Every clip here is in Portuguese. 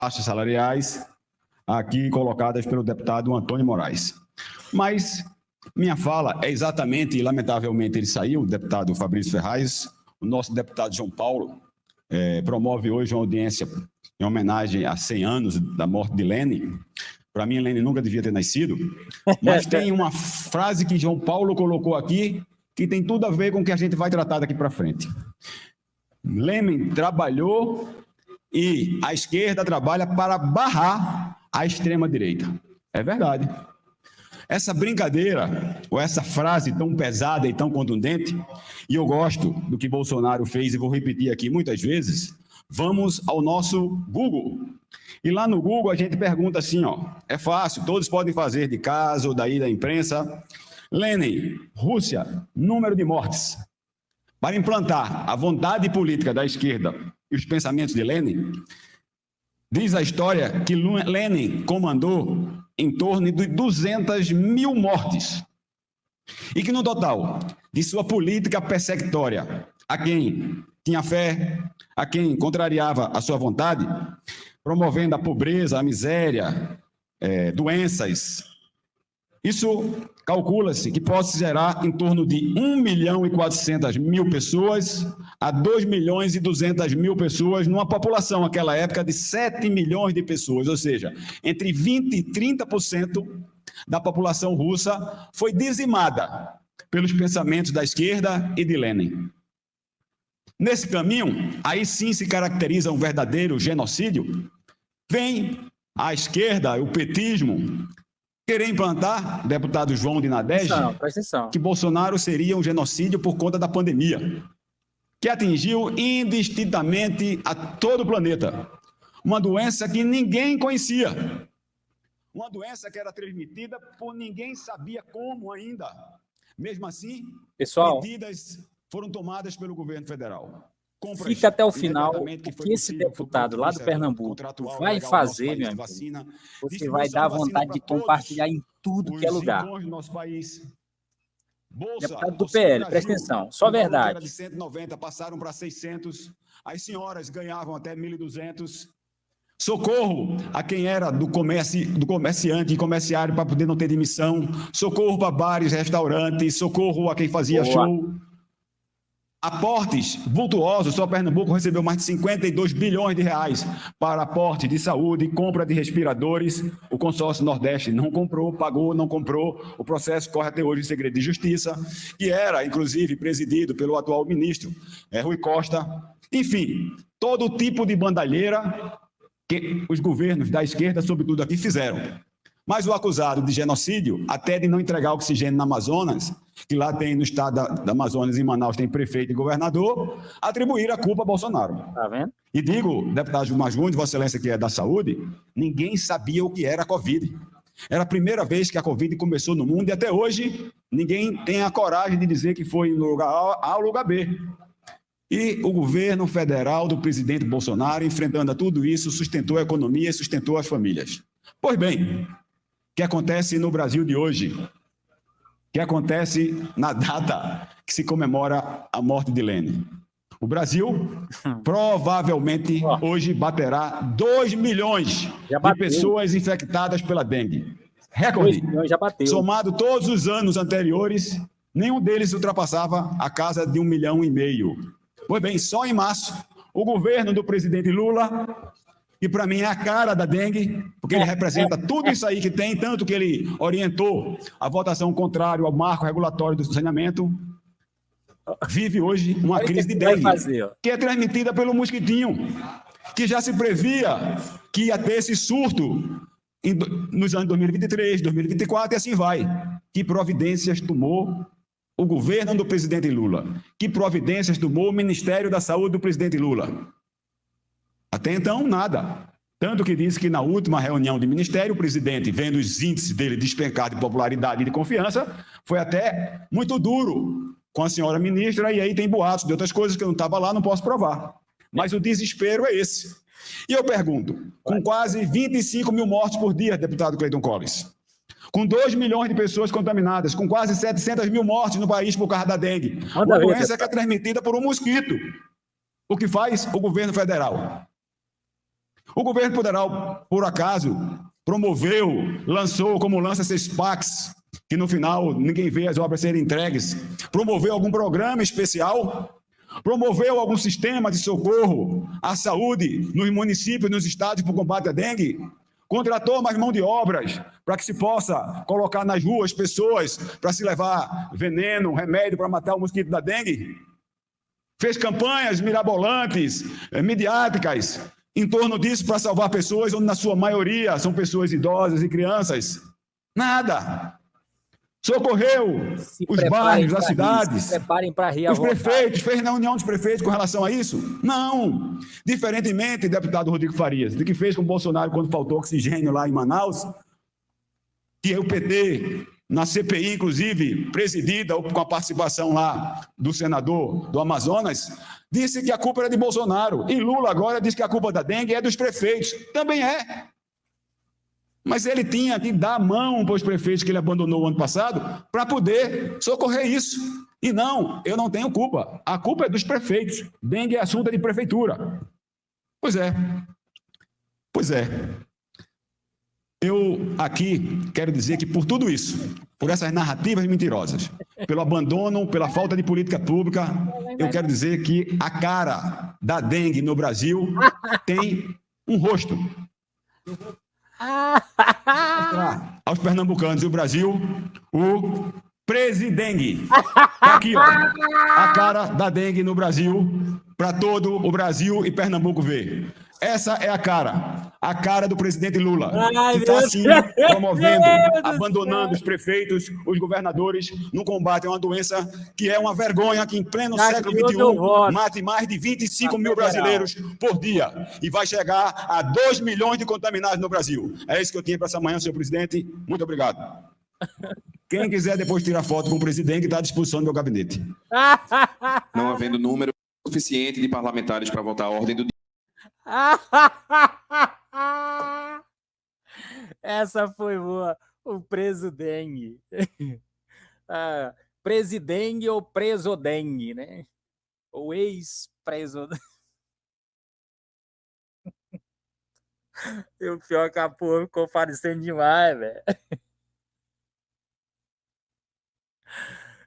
taxas salariais aqui colocadas pelo deputado Antônio Moraes. Mas minha fala é exatamente, e lamentavelmente ele saiu, o deputado Fabrício Ferraz, o nosso deputado João Paulo, promove hoje uma audiência em homenagem a 100 anos da morte de Lênin. Para mim, Lênin nunca devia ter nascido, mas tem uma frase que João Paulo colocou aqui que tem tudo a ver com o que a gente vai tratar daqui para frente. Lênin trabalhou e a esquerda trabalha para barrar a extrema-direita. É verdade. Essa brincadeira, ou essa frase tão pesada e tão contundente, e eu gosto do que Bolsonaro fez, e vou repetir aqui muitas vezes, vamos ao nosso Google. E lá no Google a gente pergunta assim, é fácil, todos podem fazer de casa ou daí da imprensa. Lênin, Rússia, número de mortes. Para implantar a vontade política da esquerda e os pensamentos de Lênin, diz a história que Lênin comandou em torno de 200 mil mortes. E que no total de sua política persecutória, a quem tinha fé, a quem contrariava a sua vontade, promovendo a pobreza, a miséria, doenças, isso calcula-se que possa gerar em torno de 1.400.000 pessoas a 2.200.000 pessoas numa população, naquela época, de 7 milhões de pessoas, ou seja, entre 20% e 30% da população russa foi dizimada pelos pensamentos da esquerda e de Lênin. Nesse caminho, aí sim se caracteriza um verdadeiro genocídio. Vem a esquerda, o petismo, querer implantar, deputado João de Nadege, que Bolsonaro seria um genocídio por conta da pandemia, que atingiu indistintamente a todo o planeta. Uma doença que ninguém conhecia. Uma doença que era transmitida por ninguém sabia como ainda. Mesmo assim, medidas foram tomadas pelo governo federal. Fica até o final o que esse deputado lá do Pernambuco vai fazer, meu amigo. Você vai dar vontade de compartilhar em tudo que é lugar. Deputado do PL, presta atenção, só verdade. De 190 passaram para 600, as senhoras ganhavam até 1.200. Socorro a quem era do comerciante e comerciário para poder não ter demissão. Socorro para bares, restaurantes. Socorro a quem fazia show. Aportes vultuosos, só Pernambuco recebeu mais de 52 bilhões de reais para aporte de saúde, compra de respiradores. O consórcio Nordeste não comprou, pagou, não comprou. O processo corre até hoje em segredo de justiça, que era, inclusive, presidido pelo atual ministro Rui Costa. Enfim, todo tipo de bandalheira que os governos da esquerda, sobretudo aqui, fizeram. Mas o acusado de genocídio, até de não entregar oxigênio na Amazonas, que lá tem no estado da Amazonas, em Manaus, tem prefeito e governador, atribuíram a culpa a Bolsonaro. Tá vendo? E digo, deputado Gilmar Júnior, Vossa Excelência, que é da saúde, ninguém sabia o que era a Covid. Era a primeira vez que a Covid começou no mundo e até hoje ninguém tem a coragem de dizer que foi no lugar A ou lugar B. E o governo federal do presidente Bolsonaro, enfrentando a tudo isso, sustentou a economia e sustentou as famílias. Pois bem, o que acontece no Brasil de hoje? O que acontece na data que se comemora a morte de Lênin? O Brasil provavelmente hoje baterá 2 milhões de pessoas infectadas pela dengue. Recorde. 2 milhões já bateu. Somado todos os anos anteriores, nenhum deles ultrapassava a casa de 1,5 milhão. Pois bem, só em março, o governo do presidente Lula, que para mim é a cara da dengue, porque ele representa tudo isso aí que tem, tanto que ele orientou a votação contrária ao marco regulatório do saneamento, vive hoje uma crise de dengue, que é transmitida pelo mosquitinho, que já se previa que ia ter esse surto nos anos 2023, 2024 e assim vai. Que providências tomou o governo do presidente Lula? Que providências tomou o Ministério da Saúde do presidente Lula? Até então, nada. Tanto que disse que na última reunião de ministério, o presidente, vendo os índices dele despencar de popularidade e de confiança, foi até muito duro com a senhora ministra, e aí tem boatos de outras coisas que eu não estava lá, não posso provar. Mas o desespero é esse. E eu pergunto, com quase 25 mil mortes por dia, deputado Cleiton Collins, com 2 milhões de pessoas contaminadas, com quase 700 mil mortes no país por causa da dengue, uma doença que é transmitida por um mosquito. O que faz o governo federal? O governo federal, por acaso, promoveu, lançou, como lança esses PACs, que no final ninguém vê as obras serem entregues, promoveu algum programa especial? Promoveu algum sistema de socorro à saúde nos municípios, nos estados para o combate à dengue? Contratou mais mão de obras para que se possa colocar nas ruas pessoas para se levar veneno, remédio para matar o mosquito da dengue? Fez campanhas mirabolantes, midiáticas, em torno disso para salvar pessoas, onde na sua maioria são pessoas idosas e crianças? Nada. Socorreu os bairros, as cidades, se preparem para rir os prefeitos, fez reunião dos prefeitos com relação a isso? Não. Diferentemente, deputado Rodrigo Farias, do que fez com o Bolsonaro quando faltou oxigênio lá em Manaus, que é o PT, na CPI, inclusive, presidida com a participação lá do senador do Amazonas, disse que a culpa era de Bolsonaro. E Lula agora diz que a culpa da dengue é dos prefeitos. Também é. Mas ele tinha que dar a mão para os prefeitos que ele abandonou o ano passado para poder socorrer isso. E não, eu não tenho culpa. A culpa é dos prefeitos. Dengue é assunto de prefeitura. Pois é. Pois é. Eu aqui quero dizer que por tudo isso, por essas narrativas mentirosas, pelo abandono, pela falta de política pública, eu quero dizer que a cara da dengue no Brasil tem um rosto. Aos pernambucanos e o Brasil, o Presidengue. Tá aqui, ó, a cara da dengue no Brasil, para todo o Brasil e Pernambuco ver. Essa é a cara do presidente Lula, que está assim promovendo, abandonando os prefeitos, os governadores, no combate a uma doença que é uma vergonha, que em pleno século XXI mate mais de 25 mil brasileiros por dia e vai chegar a 2 milhões de contaminados no Brasil. É isso que eu tinha para essa manhã, senhor presidente. Muito obrigado. Quem quiser depois tirar foto com o presidente, está à disposição do meu gabinete. Não havendo número suficiente de parlamentares para votar a ordem do dia. Essa foi boa. O preso dengue. Presidengue ou preso dengue, né? Ou ex-preso. E o pior é que a porra ficou parecendo demais, velho.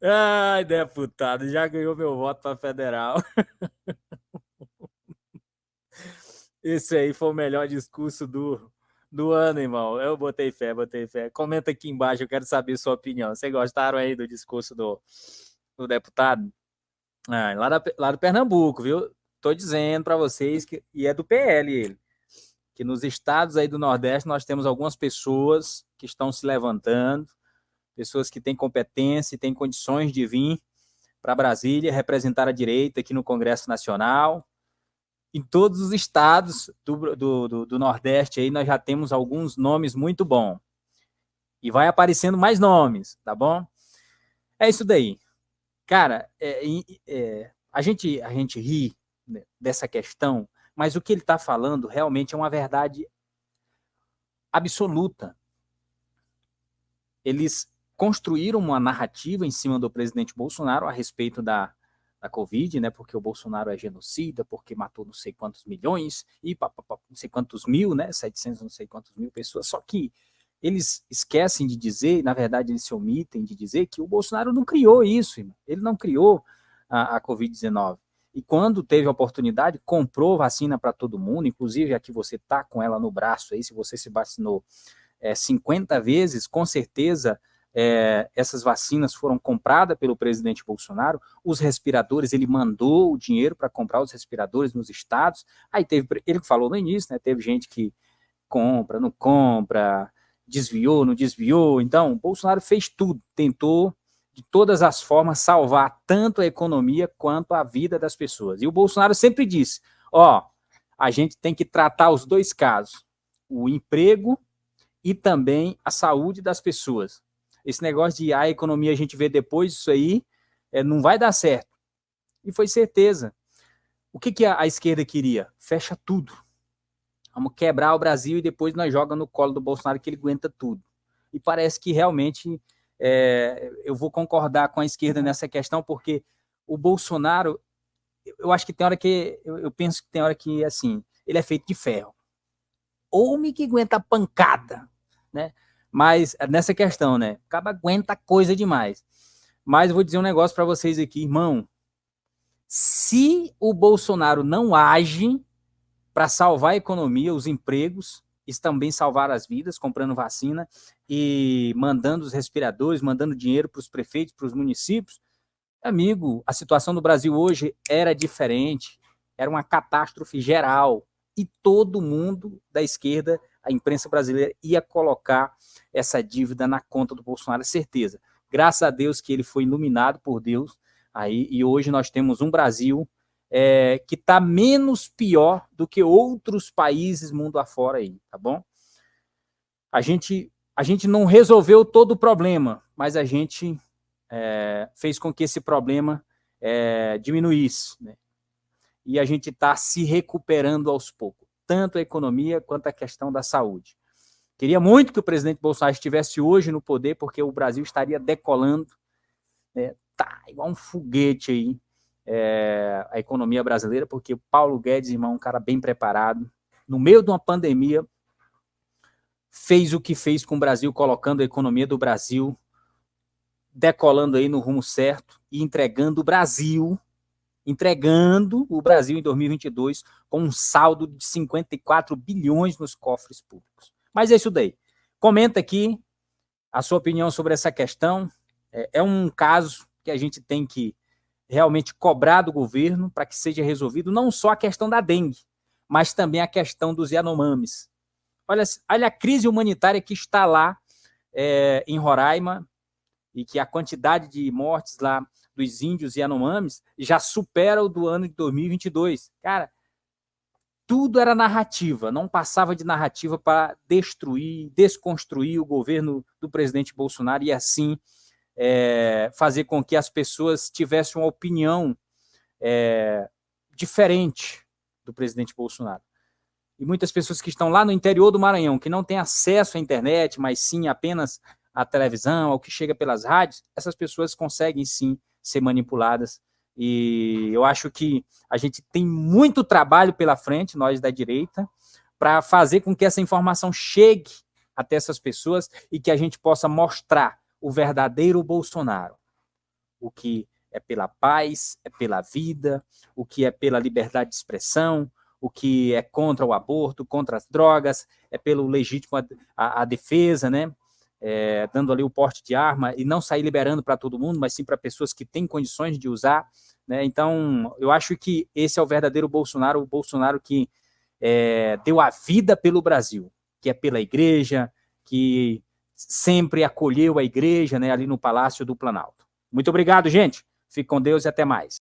Ai, deputado, já ganhou meu voto para federal. Esse aí foi o melhor discurso do ano, irmão. Eu botei fé, botei fé. Comenta aqui embaixo, eu quero saber sua opinião. Vocês gostaram aí do discurso do deputado? Lá do Pernambuco, viu? Tô dizendo para vocês que e é do PL ele, que nos estados aí do Nordeste nós temos algumas pessoas que estão se levantando, pessoas que têm competência e têm condições de vir para Brasília representar a direita aqui no Congresso Nacional. Em todos os estados do Nordeste aí nós já temos alguns nomes muito bons. E vai aparecendo mais nomes, tá bom? É isso daí. Cara, a gente ri dessa questão, mas o que ele está falando realmente é uma verdade absoluta. Eles construíram uma narrativa em cima do presidente Bolsonaro a respeito da Covid, né? Porque o Bolsonaro é genocida, porque matou não sei quantos milhões e não sei quantos mil, né? 700 não sei quantos mil pessoas. Só que eles esquecem de dizer, na verdade eles se omitem de dizer que o Bolsonaro não criou isso, irmão. Ele não criou a Covid-19. E quando teve a oportunidade, comprou vacina para todo mundo, inclusive aqui você está com ela no braço aí, se você se vacinou 50 vezes, com certeza essas vacinas foram compradas pelo presidente Bolsonaro. Os respiradores, ele mandou o dinheiro para comprar os respiradores nos estados. Aí ele falou no início, né? Teve gente que compra, não compra, desviou, não desviou. Então, o Bolsonaro fez tudo, tentou de todas as formas salvar tanto a economia quanto a vida das pessoas. E o Bolsonaro sempre disse, a gente tem que tratar os dois casos, o emprego e também a saúde das pessoas. Esse negócio de a economia a gente vê depois, isso aí não vai dar certo. E foi certeza. O que a esquerda queria? Fecha tudo. Vamos quebrar o Brasil e depois nós jogamos no colo do Bolsonaro que ele aguenta tudo. E parece que realmente eu vou concordar com a esquerda nessa questão, porque o Bolsonaro, eu acho que tem hora que, eu penso que tem hora que, assim, ele é feito de ferro. homem que aguenta pancada, né? Mas nessa questão, né? Acaba aguenta coisa demais. Mas eu vou dizer um negócio para vocês aqui, irmão. Se o Bolsonaro não age para salvar a economia, os empregos, e também salvar as vidas, comprando vacina e mandando os respiradores, mandando dinheiro para os prefeitos, para os municípios, amigo, a situação do Brasil hoje era diferente, era uma catástrofe geral, e todo mundo da esquerda, a imprensa brasileira, ia colocar essa dívida na conta do Bolsonaro, certeza. Graças a Deus que ele foi iluminado por Deus, aí, e hoje nós temos um Brasil que está menos pior do que outros países mundo afora aí, tá bom? A gente não resolveu todo o problema, mas a gente fez com que esse problema diminuísse, né? E a gente está se recuperando aos poucos, tanto a economia quanto a questão da saúde. Queria muito que o presidente Bolsonaro estivesse hoje no poder, porque o Brasil estaria decolando, né? Tá igual um foguete aí, a economia brasileira, porque o Paulo Guedes, irmão, um cara bem preparado, no meio de uma pandemia, fez o que fez com o Brasil, colocando a economia do Brasil decolando aí no rumo certo e entregando o Brasil em 2022 com um saldo de 54 bilhões nos cofres públicos. Mas é isso daí. Comenta aqui a sua opinião sobre essa questão. É um caso que a gente tem que realmente cobrar do governo para que seja resolvido não só a questão da dengue, mas também a questão dos Yanomamis. Olha a crise humanitária que está lá em Roraima, e que a quantidade de mortes lá dos índios e Yanomamis já supera o do ano de 2022. Cara, tudo era narrativa, não passava de narrativa para destruir, desconstruir o governo do presidente Bolsonaro e assim fazer com que as pessoas tivessem uma opinião diferente do presidente Bolsonaro. E muitas pessoas que estão lá no interior do Maranhão, que não têm acesso à internet, mas sim apenas à televisão, ao que chega pelas rádios, essas pessoas conseguem sim ser manipuladas. E eu acho que a gente tem muito trabalho pela frente, nós da direita, para fazer com que essa informação chegue até essas pessoas e que a gente possa mostrar o verdadeiro Bolsonaro. O que é pela paz, é pela vida, o que é pela liberdade de expressão, o que é contra o aborto, contra as drogas, é pelo legítimo a defesa, né? Dando ali o porte de arma e não sair liberando para todo mundo, mas sim para pessoas que têm condições de usar, né? Então, eu acho que esse é o verdadeiro Bolsonaro, o Bolsonaro que deu a vida pelo Brasil, que é pela igreja, que sempre acolheu a igreja, né, ali no Palácio do Planalto. Muito obrigado, gente. Fique com Deus e até mais.